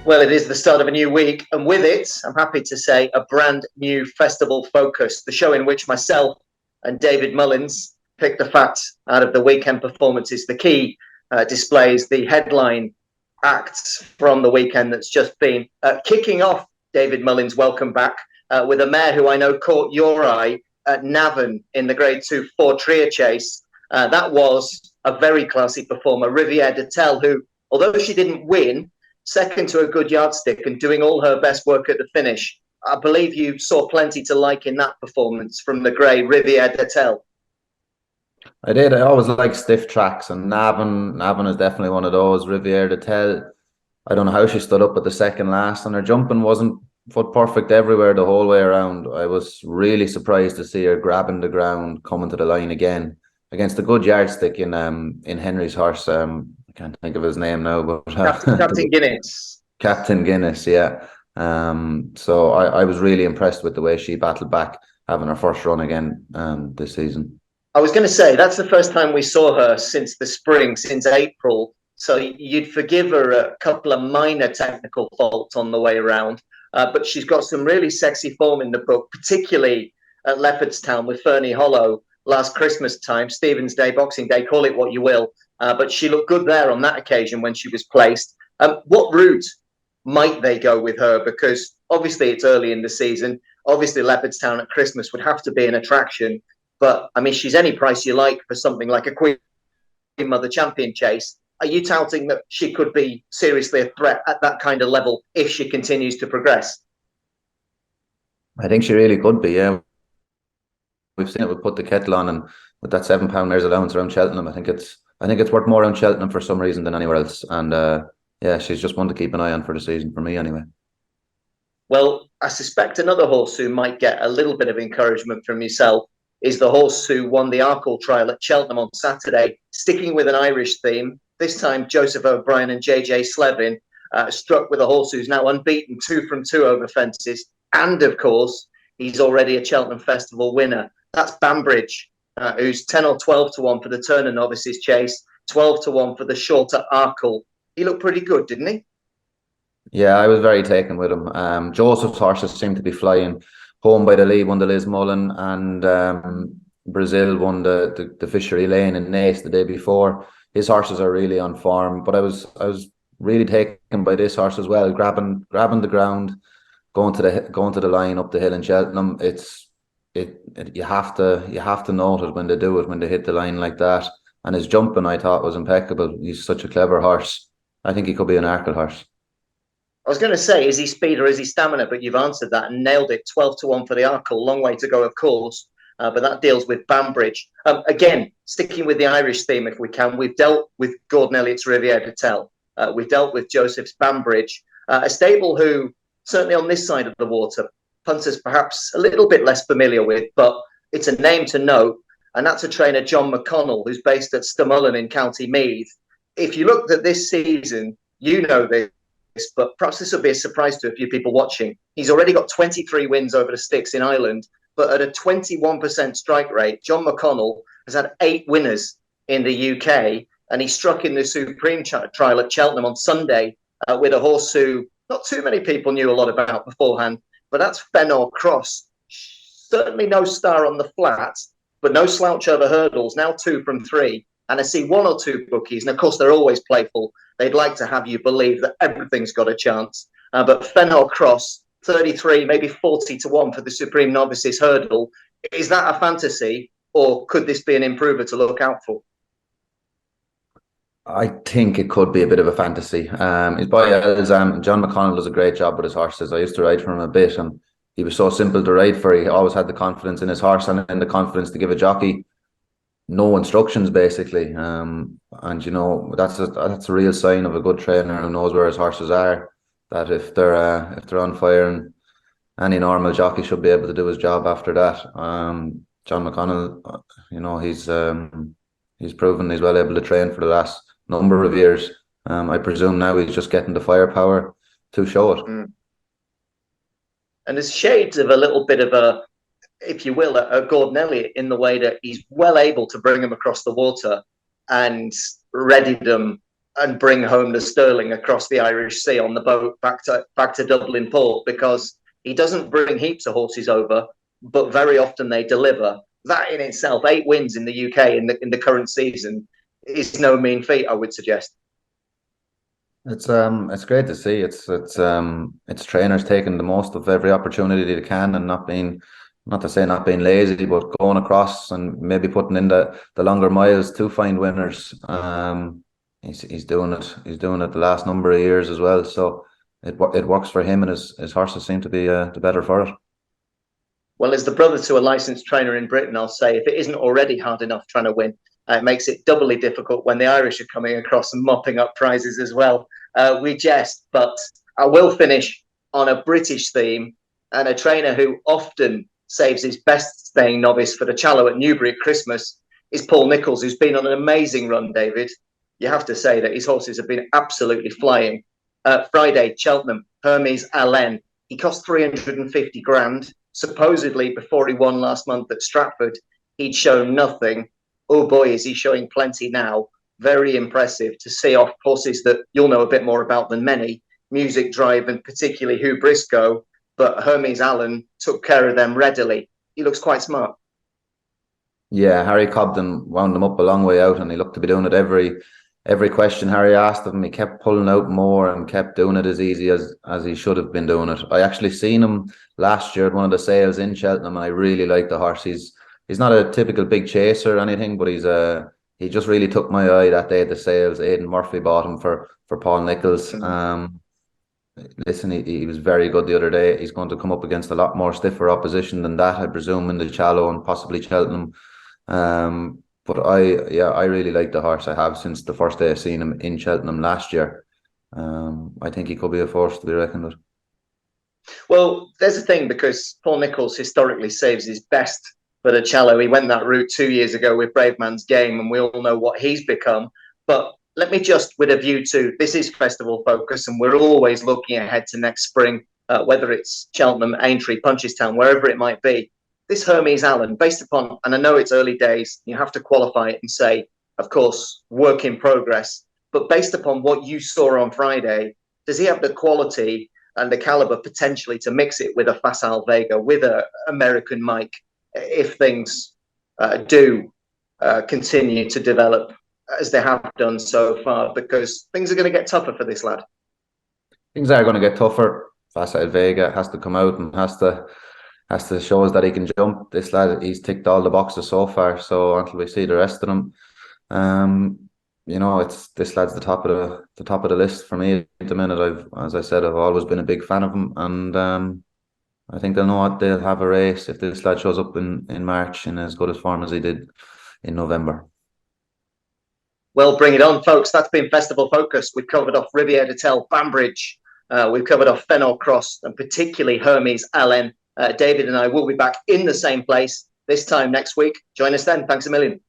Well, it is the start of a new week, and with it, I'm happy to say, a brand new festival focus, the show in which myself and David Mullins pick the facts out of the weekend performances, the key displays, the headline acts from the weekend that's just been. Kicking off, David Mullins, welcome back, with a mare who I know caught your eye at Navan in the Grade 2 4-Trier chase. That was a very classy performer, Riviere D'etel, who, although she didn't win, second to a good yardstick and doing all her best work at the finish. I believe you saw plenty to like in that performance from the grey Riviere D'etel. I did. I always like stiff tracks, and Navan is definitely one of those. Riviere D'etel, I don't know how she stood up at the second last, and her jumping wasn't foot perfect everywhere the whole way around. I was really surprised to see her grabbing the ground, coming to the line again against a good yardstick in Henry's horse. I can't think of his name now, but Captain Guiness. Captain Guiness, yeah. So I was really impressed with the way she battled back, having her first run again this season. I was going to say, that's the first time we saw her since the spring, since April. So you'd forgive her a couple of minor technical faults on the way around. But she's got some really sexy form in the book, particularly at Leopardstown with Fernie Hollow last Christmas time, Stephen's Day, Boxing Day, call it what you will. But she looked good there on that occasion when she was placed. What route might they go with her? Because obviously it's early in the season. Obviously Leopardstown at Christmas would have to be an attraction. But, I mean, she's any price you like for something like a Queen Mother Champion chase. Are you touting that she could be seriously a threat at that kind of level if she continues to progress? I think she really could be, yeah. We've seen it with Put the Kettle On, and with that £7 mare's allowance around Cheltenham, I think it's worth more around Cheltenham for some reason than anywhere else. And yeah, she's just one to keep an eye on for the season, for me anyway. Well, I suspect another horse who might get a little bit of encouragement from yourself is the horse who won the Arkle trial at Cheltenham on Saturday, sticking with an Irish theme. This time, Joseph O'Brien and JJ Slevin struck with a horse who's now unbeaten 2 from 2 over fences. And, of course, he's already a Cheltenham Festival winner. That's Banbridge, who's 10 or 12 to 1 for the Turner Novices chase, 12 to 1 for the shorter Arkle. He looked pretty good, didn't he? Yeah, I was very taken with him. Joseph's horses seem to be flying. Home by the Lead won the Liz Mullen, and Brazil won the Fishery Lane and Nace the day before. His horses are really on form, but I was really taken by this horse as well, grabbing the ground, going to the line up the hill in Cheltenham. You have to note it when they do it, when they hit the line like that. And his jumping, I thought, was impeccable. He's such a clever horse. I think he could be an Arkle horse. I was going to say, is he speed or is he stamina? But you've answered that and nailed it. 12 to 1 for the Arkle. Long way to go, of course. But that deals with Banbridge. Again, sticking with the Irish theme, if we can, we've dealt with Gordon Elliott's Riviere D'etel. We've dealt with Joseph's Banbridge. A stable who, certainly on this side of the water, punters perhaps a little bit less familiar with, but it's a name to note. And that's a trainer, John McConnell, who's based at Stamullen in County Meath. If you looked at this season, you know this, but perhaps this will be a surprise to a few people watching. He's already got 23 wins over the sticks in Ireland, but at a 21% strike rate, John McConnell has had 8 winners in the UK, and he struck in the Supreme trial at Cheltenham on Sunday with a horse who not too many people knew a lot about beforehand, but that's Fennor Cross. Certainly no star on the flat, but no slouch over hurdles, now 2 from 3. And I see 1 or 2 bookies, and of course they're always playful. They'd like to have you believe that everything's got a chance. But Fennor Cross, 33, maybe 40 to 1 for the Supreme Novices hurdle. Is that a fantasy, or could this be an improver to look out for? I think it could be a bit of a fantasy. John McConnell does a great job with his horses. I used to ride for him a bit, and he was so simple to ride for. He always had the confidence in his horse and the confidence to give a jockey no instructions, basically. And you know, that's a real sign of a good trainer who knows where his horses are. That if they're on fire, and any normal jockey should be able to do his job after that. John McConnell, you know, he's proven he's well able to train for the last number of years. I presume now he's just getting the firepower to show it. And there's shades of a little bit of a, if you will, a Gordon Elliott in the way that he's well able to bring them across the water and ready them and bring home the sterling across the Irish Sea on the boat back to Dublin port, because he doesn't bring heaps of horses over, but very often they deliver. That in itself, 8 wins in the UK in the current season, is no mean feat, I would suggest. It's great to see. It's trainers taking the most of every opportunity they can, and not being, not to say not being lazy, but going across and maybe putting in the longer miles to find winners. He's doing it. He's doing it the last number of years as well. So it works for him, and his horses seem to be the better for it. Well, as the brother to a licensed trainer in Britain, I'll say, if it isn't already hard enough trying to win, it makes it doubly difficult when the Irish are coming across and mopping up prizes as well. We jest, but I will finish on a British theme, and a trainer who often saves his best staying novice for the Challow at Newbury at Christmas is Paul Nicholls, who's been on an amazing run, David. You have to say that his horses have been absolutely flying. Friday, Cheltenham, Hermes Allen. He cost 350 grand. Supposedly, before he won last month at Stratford, he'd shown nothing. Oh boy, is he showing plenty now. Very impressive to see off horses that you'll know a bit more about than many. Music Drive and particularly Hugh Briscoe. But Hermes Allen took care of them readily. He looks quite smart. Yeah, Harry Cobden wound him up a long way out, and he looked to be doing it every question Harry asked of him. He kept pulling out more and kept doing it as easy as he should have been doing it. I actually seen him last year at one of the sales in Cheltenham, and I really like the horse. He's not a typical big chaser or anything, but he just really took my eye that day at the sales. Aidan Murphy bought him for Paul Nicholls. Listen, he was very good the other day. He's going to come up against a lot more stiffer opposition than that, I presume, in the Challow and possibly Cheltenham. But I really like the horse. I have since the first day I seen him in Cheltenham last year. I think he could be a force to be reckoned with. Well, there's a thing, because Paul Nicholls historically saves his best for the Challow. He went that route 2 years ago with Brave Man's Game, and we all know what he's become. But let me just, with a view to, this is festival focus, and we're always looking ahead to next spring, whether it's Cheltenham, Aintree, Punchestown, wherever it might be. This Hermes Allen, based upon, and I know it's early days, you have to qualify it and say, of course, work in progress, but based upon what you saw on Friday, does he have the quality and the caliber potentially to mix it with a Facile Vega, with a American Mike, if things do continue to develop as they have done so far? Because things are going to get tougher for this lad. Things are going to get tougher. Facile Vega has to come out and has to show us that he can jump. This lad, he's ticked all the boxes so far. So until we see the rest of them, this lad's the top of the list for me at the minute. As I said, I've always been a big fan of him, and I think they'll know what they'll have a race if this lad shows up in March in as good a form as he did in November. Well, bring it on, folks. That's been Festival Focus. We've covered off Riviere D'etel, Banbridge. We've covered off Fennor Cross, and particularly Hermes Allen. David and I will be back in the same place this time next week. Join us then. Thanks a million.